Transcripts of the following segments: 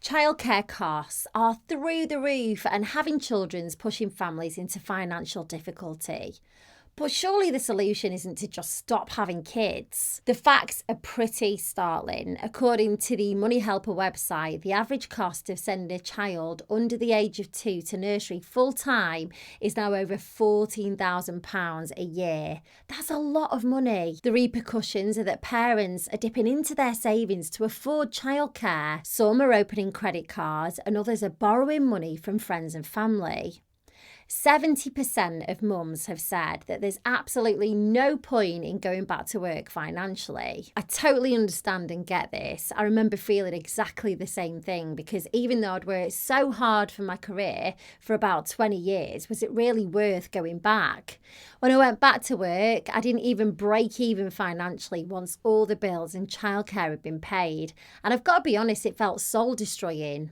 Childcare costs are through the roof, and having children's pushing families into financial difficulty. But surely the solution isn't to just stop having kids. The facts are pretty startling. According to the Money Helper website, the average cost of sending a child under the age of 2 to nursery full-time is now over £14,000 a year. That's a lot of money. The repercussions are that parents are dipping into their savings to afford childcare. Some are opening credit cards and others are borrowing money from friends and family. 70% of mums have said that there's absolutely no point in going back to work financially. I totally understand and get this. I remember feeling exactly the same thing, because even though I'd worked so hard for my career for about 20 years, was it really worth going back? When I went back to work, I didn't even break even financially once all the bills and childcare had been paid. And I've got to be honest, it felt soul destroying.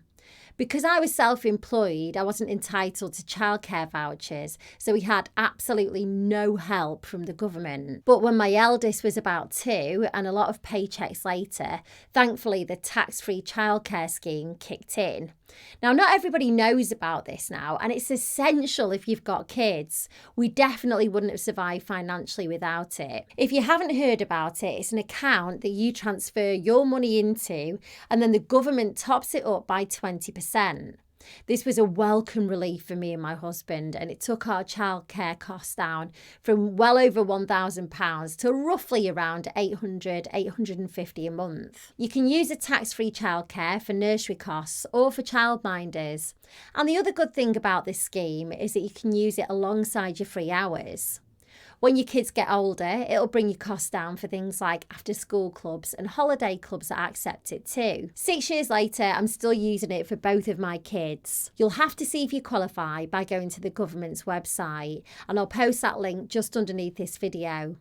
Because I was self-employed, I wasn't entitled to childcare vouchers, so we had absolutely no help from the government. But when my eldest was about 2 and a lot of paychecks later, thankfully the tax-free childcare scheme kicked in. Now, not everybody knows about this now, and it's essential if you've got kids. We definitely wouldn't have survived financially without it. If you haven't heard about it, it's an account that you transfer your money into, and then the government tops it up by 20%. This was a welcome relief for me and my husband, and it took our childcare costs down from well over £1,000 to roughly around £850 a month. You can use a tax-free childcare for nursery costs or for childminders. And the other good thing about this scheme is that you can use it alongside your free hours. When your kids get older, it'll bring your costs down for things like after-school clubs and holiday clubs that accept it too. 6 years later, I'm still using it for both of my kids. You'll have to see if you qualify by going to the government's website, and I'll post that link just underneath this video.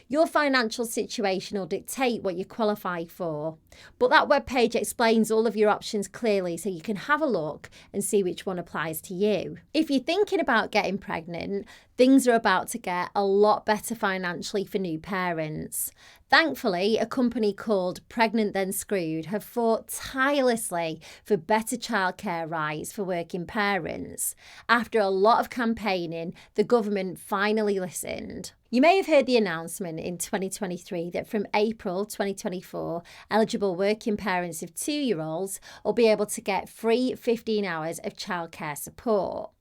Your financial situation will dictate what you qualify for, but that webpage explains all of your options clearly so you can have a look and see which one applies to you. If you're thinking about getting pregnant, things are about to get a lot better financially for new parents. Thankfully, a company called Pregnant Then Screwed have fought tirelessly for better childcare rights for working parents. After a lot of campaigning, the government finally listened. You may have heard the announcement in 2023 that from April 2024, eligible working parents of 2-year-olds will be able to get free 15 hours of childcare support.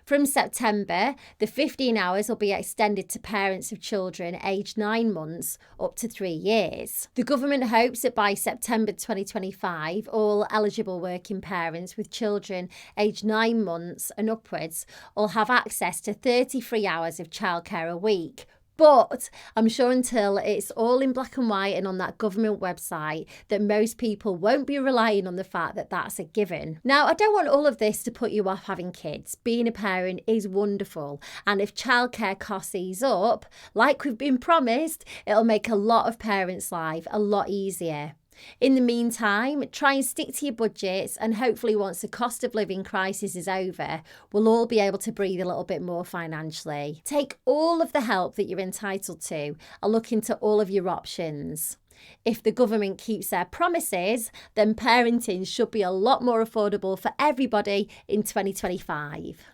From September, the 15 hours will be extended to parents of children aged 9 months up to 3 years. The government hopes that by September 2025, all eligible working parents with children aged 9 months and upwards will have access to 33 hours of childcare a week. But I'm sure until it's all in black and white and on that government website that most people won't be relying on the fact that that's a given. Now, I don't want all of this to put you off having kids. Being a parent is wonderful. And if childcare costs ease up, like we've been promised, it'll make a lot of parents' life a lot easier. In the meantime, try and stick to your budgets, and hopefully once the cost of living crisis is over, we'll all be able to breathe a little bit more financially. Take all of the help that you're entitled to and look into all of your options. If the government keeps their promises, then parenting should be a lot more affordable for everybody in 2025.